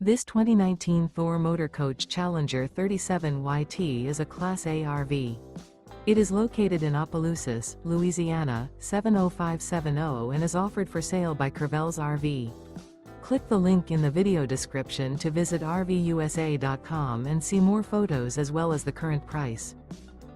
This 2019 Thor Motor Coach Challenger 37YT is a Class A RV. It is located in Opelousas, Louisiana, 70570 and is offered for sale by Courvelle's RV. Click the link in the video description to visit RVUSA.com and see more photos as well as the current price.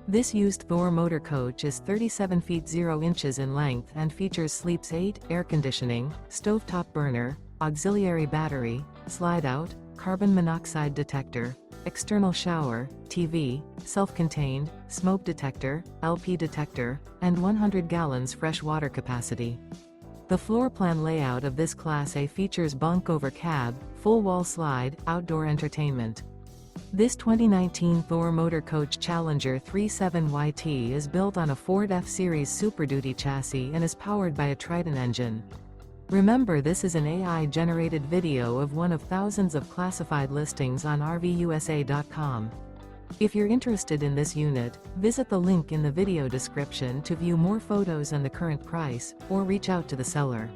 This used Thor Motor Coach is 37 feet 0 inches in length and features Sleeps 8, air conditioning, stovetop burner, auxiliary battery, Slideout, carbon monoxide detector, external shower, TV, self-contained, smoke detector, LP detector, and 100 gallons fresh water capacity. The floor plan layout of this Class A features bunk over cab, full wall slide, outdoor entertainment. This 2019 Thor Motor Coach Challenger 37YT is built on a Ford F-Series Super Duty chassis and is powered by a Triton engine. Remember, this is an AI-generated video of one of thousands of classified listings on RVUSA.com. If you're interested in this unit, visit the link in the video description to view more photos and the current price, or reach out to the seller.